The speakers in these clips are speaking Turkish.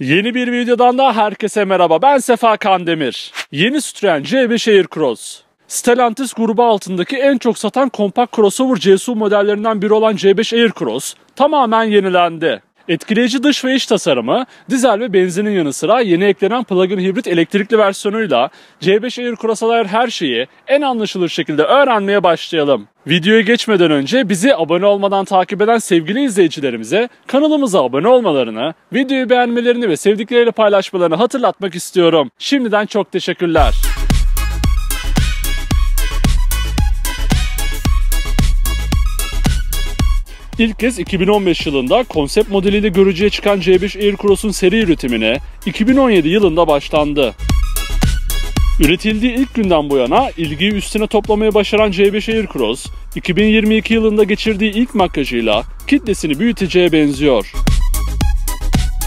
Yeni bir videodan da herkese merhaba. Ben Sefa Kandemir. Yeni Citroen C5 Aircross. Stellantis grubu altındaki en çok satan kompakt crossover CSU modellerinden biri olan C5 Aircross tamamen yenilendi. Etkileyici dış ve iç tasarımı, dizel ve benzinin yanı sıra yeni eklenen plug-in hibrit elektrikli versiyonuyla C5 Aircross'a dair her şeyi en anlaşılır şekilde öğrenmeye başlayalım. Videoya geçmeden önce bizi abone olmadan takip eden sevgili izleyicilerimize kanalımıza abone olmalarını, videoyu beğenmelerini ve sevdikleriyle paylaşmalarını hatırlatmak istiyorum. Şimdiden çok teşekkürler. İlk kez 2015 yılında konsept modeliyle görücüye çıkan C5 Aircross'un seri üretimine 2017 yılında başlandı. Üretildiği ilk günden bu yana ilgiyi üstüne toplamaya başaran C5 Aircross, 2022 yılında geçirdiği ilk makyajıyla kitlesini büyüteceğe benziyor.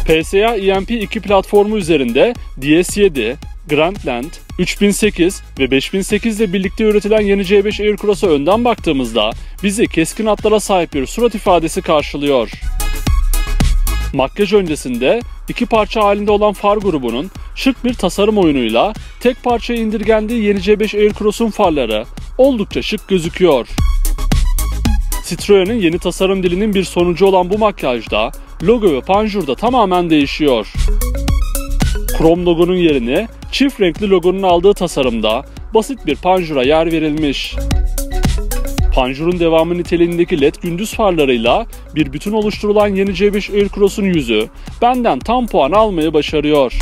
PSA EMP2 platformu üzerinde DS7, Grandland, 3008 ve 5008 ile birlikte üretilen yeni C5 Aircross'a önden baktığımızda bizi keskin hatlara sahip bir surat ifadesi karşılıyor. Makyaj öncesinde iki parça halinde olan far grubunun şık bir tasarım oyunuyla tek parçaya indirgendiği yeni C5 Aircross'un farları oldukça şık gözüküyor. Citroen'in yeni tasarım dilinin bir sonucu olan bu makyajda logo ve panjur da tamamen değişiyor. Krom logonun yerini çift renkli logonun aldığı tasarımda basit bir panjura yer verilmiş. Panjurun devamı niteliğindeki led gündüz farlarıyla bir bütün oluşturulan yeni C5 Aircross'un yüzü benden tam puan almayı başarıyor.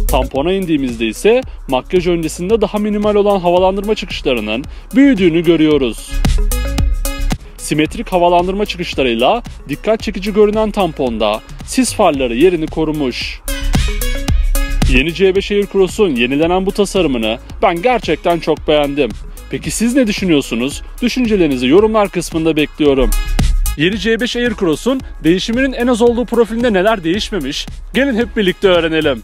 Tampona indiğimizde ise makyaj öncesinde daha minimal olan havalandırma çıkışlarının büyüdüğünü görüyoruz. Simetrik havalandırma çıkışlarıyla dikkat çekici görünen tamponda sis farları yerini korumuş. Yeni C5 Aircross'un yenilenen bu tasarımını ben gerçekten çok beğendim. Peki siz ne düşünüyorsunuz? Düşüncelerinizi yorumlar kısmında bekliyorum. Yeni C5 Aircross'un değişiminin en az olduğu profilinde neler değişmemiş? Gelin hep birlikte öğrenelim.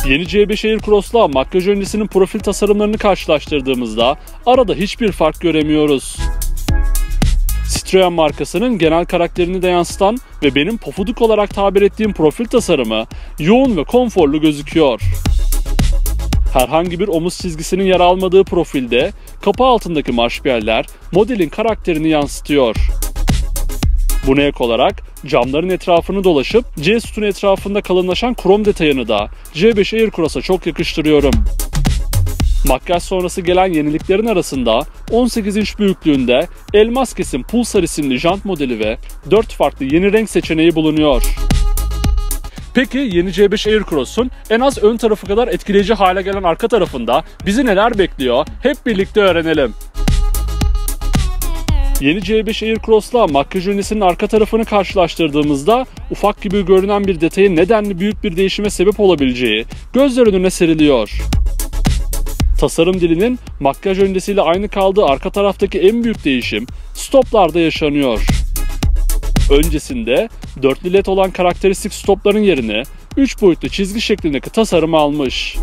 Yeni C5 Aircross'la makyaj öncesinin profil tasarımlarını karşılaştırdığımızda arada hiçbir fark göremiyoruz. Citroen markasının genel karakterini de yansıtan ve benim pofuduk olarak tabir ettiğim profil tasarımı yoğun ve konforlu gözüküyor. Herhangi bir omuz çizgisinin yer almadığı profilde kapı altındaki marşpiyeller modelin karakterini yansıtıyor. Buna ek olarak camların etrafını dolaşıp C sütun etrafında kalınlaşan krom detayını da C5 Aircross'a çok yakıştırıyorum. Makyaj sonrası gelen yeniliklerin arasında 18 inç büyüklüğünde elmas kesim Pulsar isimli jant modeli ve 4 farklı yeni renk seçeneği bulunuyor. Peki yeni C5 Aircross'un en az ön tarafı kadar etkileyici hale gelen arka tarafında bizi neler bekliyor? Hep birlikte öğrenelim. Yeni C5 Aircross'la makyaj öncesinin arka tarafını karşılaştırdığımızda ufak gibi görünen bir detayın nedenli büyük bir değişime sebep olabileceği gözler önüne seriliyor. Tasarım dilinin makyaj öncesiyle aynı kaldığı arka taraftaki en büyük değişim stoplarda yaşanıyor. Öncesinde dörtlü led olan karakteristik stopların yerini 3 boyutlu çizgi şeklindeki tasarımı almış.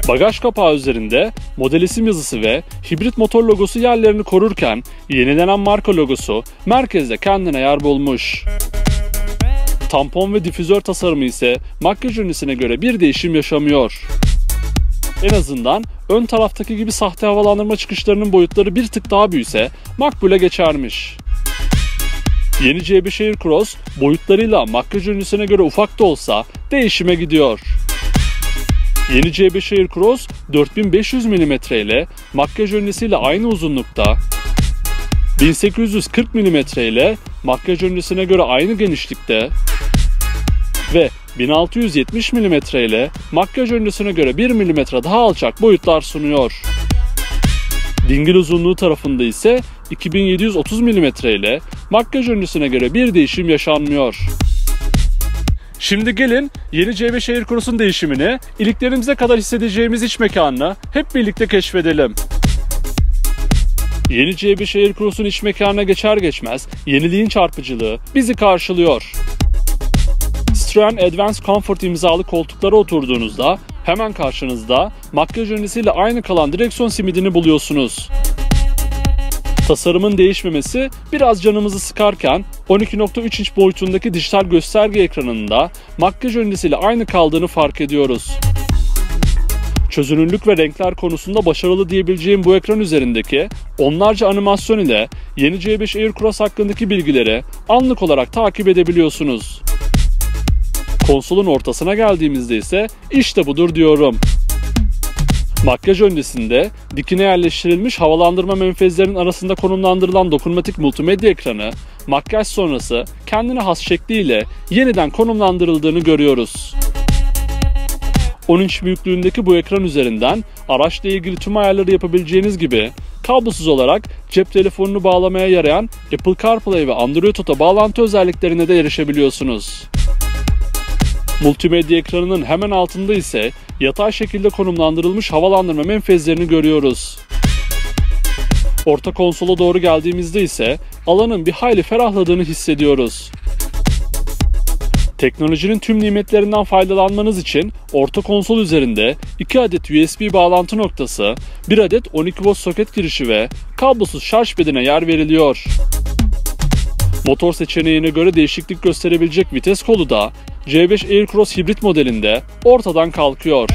Bagaj kapağı üzerinde model isim yazısı ve hibrit motor logosu yerlerini korurken yenilenen marka logosu merkezde kendine yer bulmuş. Tampon ve difüzör tasarımı ise makyaj öncesine göre bir değişim yaşamıyor. En azından ön taraftaki gibi sahte havalandırma çıkışlarının boyutları bir tık daha büyüse makbule geçermiş. Yeni C5 Aircross boyutlarıyla makyaj öncesine göre ufak da olsa değişime gidiyor. Yeni C5 Aircross 4500 mm ile makyaj öncesiyle aynı uzunlukta, 1840 mm ile makyaj öncesine göre aynı genişlikte ve 1670 mm ile makyaj öncesine göre 1 mm daha alçak boyutlar sunuyor. Dingil uzunluğu tarafında ise 2730 mm ile makyaj öncesine göre bir değişim yaşanmıyor. Şimdi gelin yeni C5 Aircross'un değişimini iliklerimize kadar hissedeceğimiz iç mekanını hep birlikte keşfedelim. Yeni C5 Aircross'un iç mekanına geçer geçmez yeniliğin çarpıcılığı bizi karşılıyor. Citroen Advanced Comfort imzalı koltuklara oturduğunuzda hemen karşınızda makyaj öncesiyle aynı kalan direksiyon simidini buluyorsunuz. Tasarımın değişmemesi biraz canımızı sıkarken 12.3 inç boyutundaki dijital gösterge ekranında makyaj öncesiyle aynı kaldığını fark ediyoruz. Çözünürlük ve renkler konusunda başarılı diyebileceğim bu ekran üzerindeki onlarca animasyon ile yeni C5 Air Cross hakkındaki bilgileri anlık olarak takip edebiliyorsunuz. Konsolun ortasına geldiğimizde ise işte budur diyorum. Makyaj öncesinde dikine yerleştirilmiş havalandırma menfezlerinin arasında konumlandırılan dokunmatik multimedya ekranı, makyaj sonrası kendine has şekliyle yeniden konumlandırıldığını görüyoruz. 10 inç büyüklüğündeki bu ekran üzerinden araçla ilgili tüm ayarları yapabileceğiniz gibi kablosuz olarak cep telefonunu bağlamaya yarayan Apple CarPlay ve Android Auto bağlantı özelliklerine de erişebiliyorsunuz. Multimedya ekranının hemen altında ise yatay şekilde konumlandırılmış havalandırma menfezlerini görüyoruz. Orta konsola doğru geldiğimizde ise alanın bir hayli ferahladığını hissediyoruz. Teknolojinin tüm nimetlerinden faydalanmanız için orta konsol üzerinde 2 adet USB bağlantı noktası, 1 adet 12 volt soket girişi ve kablosuz şarj pedine yer veriliyor. Motor seçeneğine göre değişiklik gösterebilecek vites kolu da C5 Air Cross hibrit modelinde ortadan kalkıyor.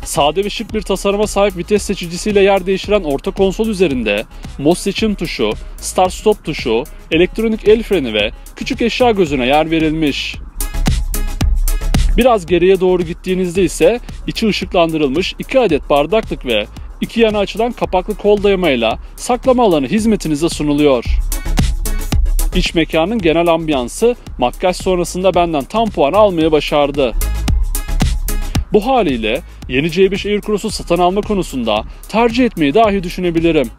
Sade ve şık bir tasarıma sahip vites seçicisiyle yer değiştiren orta konsol üzerinde MOS seçim tuşu, Start Stop tuşu, elektronik el freni ve küçük eşya gözüne yer verilmiş. Biraz geriye doğru gittiğinizde ise içi ışıklandırılmış 2 adet bardaklık ve 2 yana açılan kapaklı kol dayamayla saklama alanı hizmetinize sunuluyor. İç mekanın genel ambiyansı makyaj sonrasında benden tam puan almayı başardı. Bu haliyle yeni C5 Air Cross'u satın alma konusunda tercih etmeyi dahi düşünebilirim.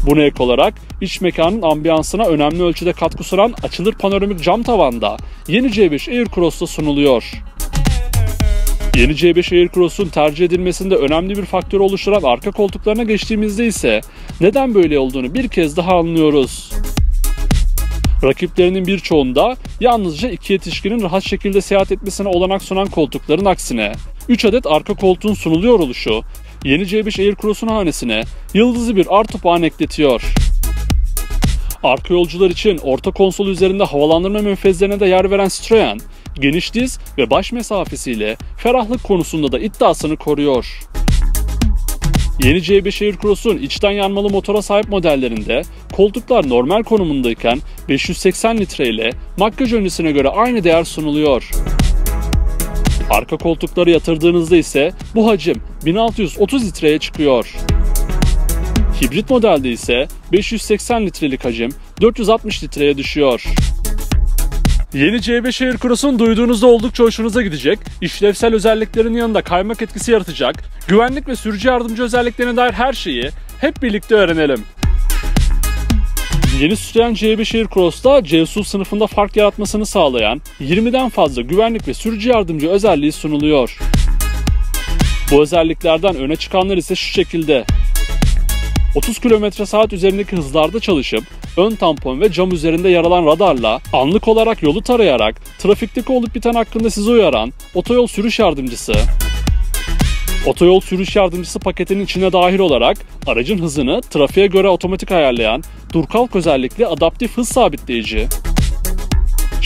Buna ek olarak iç mekanın ambiyansına önemli ölçüde katkı sunan açılır panoramik cam tavanda yeni C5 Air Cross'ta sunuluyor. Yeni C5 Air Cross'un tercih edilmesinde önemli bir faktör oluşturan arka koltuklarına geçtiğimizde ise neden böyle olduğunu bir kez daha anlıyoruz. Rakiplerinin birçoğunda yalnızca 2 yetişkinin rahat şekilde seyahat etmesine olanak sunan koltukların aksine 3 adet arka koltuğun sunuluyor oluşu yeni C5 Air Cross'un hanesine yıldızlı bir artı puan ekletiyor. Arka yolcular için orta konsol üzerinde havalandırma menfezlerine de yer veren Citroen, geniş diz ve baş mesafesiyle ferahlık konusunda da iddiasını koruyor. Yeni C5 Air Cross'un içten yanmalı motora sahip modellerinde koltuklar normal konumundayken 580 litre ile makyaj öncesine göre aynı değer sunuluyor. Arka koltukları yatırdığınızda ise bu hacim 1630 litreye çıkıyor. Hibrit modelde ise 580 litrelik hacim 460 litreye düşüyor. Yeni C5 Air Cross'un duyduğunuzda oldukça hoşunuza gidecek, işlevsel özelliklerin yanında kaymak etkisi yaratacak, güvenlik ve sürücü yardımcı özelliklerine dair her şeyi hep birlikte öğrenelim. Yeni Citroen C5 Air Cross'ta C-SUV sınıfında fark yaratmasını sağlayan 20'den fazla güvenlik ve sürücü yardımcı özelliği sunuluyor. Bu özelliklerden öne çıkanlar ise şu şekilde: 30 km/saat üzerindeki hızlarda çalışıp ön tampon ve cam üzerinde yer alan radarla anlık olarak yolu tarayarak trafikteki olup biten hakkında sizi uyaran otoyol sürüş yardımcısı. Otoyol sürüş yardımcısı paketinin içine dahil olarak aracın hızını trafiğe göre otomatik ayarlayan dur kalk özellikli adaptif hız sabitleyici.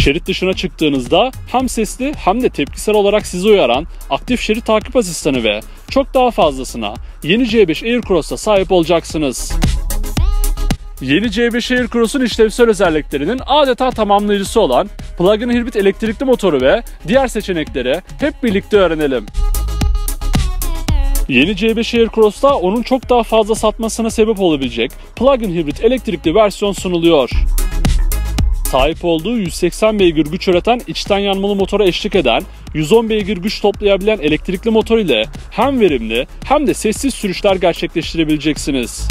Şerit dışına çıktığınızda hem sesli hem de tepkisel olarak sizi uyaran aktif şerit takip asistanı ve çok daha fazlasına yeni C5 Air Cross'ta sahip olacaksınız. Yeni C5 Air Cross'un işlevsel özelliklerinin adeta tamamlayıcısı olan plug-in hibrit elektrikli motoru ve diğer seçenekleri hep birlikte öğrenelim. Yeni C5 Air Cross'ta onun çok daha fazla satmasına sebep olabilecek plug-in hibrit elektrikli versiyon sunuluyor. Sahip olduğu 180 beygir güç üreten içten yanmalı motora eşlik eden 110 beygir güç toplayabilen elektrikli motor ile hem verimli hem de sessiz sürüşler gerçekleştirebileceksiniz.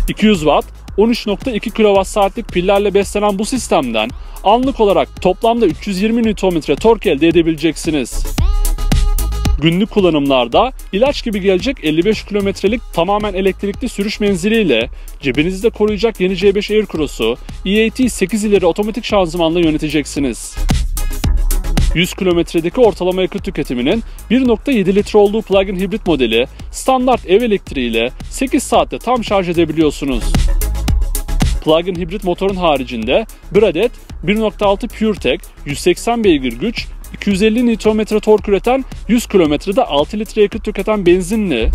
200 Watt, 13.2 kWh'lik pillerle beslenen bu sistemden anlık olarak toplamda 320 Nm tork elde edebileceksiniz. Günlük kullanımlarda ilaç gibi gelecek 55 kilometrelik tamamen elektrikli sürüş menziliyle cebinizde koruyacak yeni C5 Air Cross'u EAT 8 ileri otomatik şanzımanla yöneteceksiniz. 100 kilometredeki ortalama yakıt tüketiminin 1.7 litre olduğu plug-in hibrit modeli standart ev elektriğiyle 8 saatte tam şarj edebiliyorsunuz. Plug-in hibrit motorun haricinde bir adet 1.6 PureTech 180 beygir güç, 250 Nm tork üreten 100 kilometrede 6 litre yakıt tüketen benzinli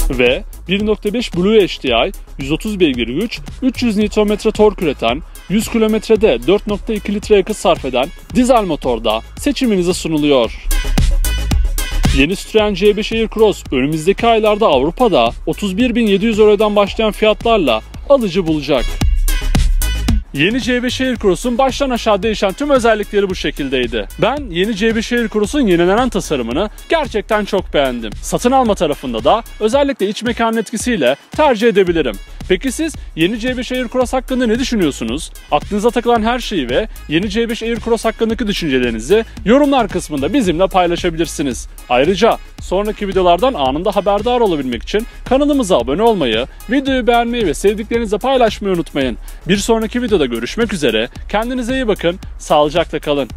ve 1.5 Blue HDI 130 beygir güç, 300 Nm tork üreten 100 kilometrede 4.2 litre yakıt sarf eden dizel motorda seçiminize sunuluyor. Yeni Citroen C5 Aircross önümüzdeki aylarda Avrupa'da 31.700 Euro'dan başlayan fiyatlarla alıcı bulacak. Yeni C5 Aircross'un baştan aşağı değişen tüm özellikleri bu şekildeydi. Ben yeni C5 Aircross'un yenilenen tasarımını gerçekten çok beğendim. Satın alma tarafında da özellikle iç mekanın etkisiyle tercih edebilirim. Peki siz yeni C5 Aircross hakkında ne düşünüyorsunuz? Aklınıza takılan her şeyi ve yeni C5 Aircross hakkındaki düşüncelerinizi yorumlar kısmında bizimle paylaşabilirsiniz. Ayrıca sonraki videolardan anında haberdar olabilmek için kanalımıza abone olmayı, videoyu beğenmeyi ve sevdiklerinizle paylaşmayı unutmayın. Bir sonraki videoda görüşmek üzere, kendinize iyi bakın, sağlıcakla kalın.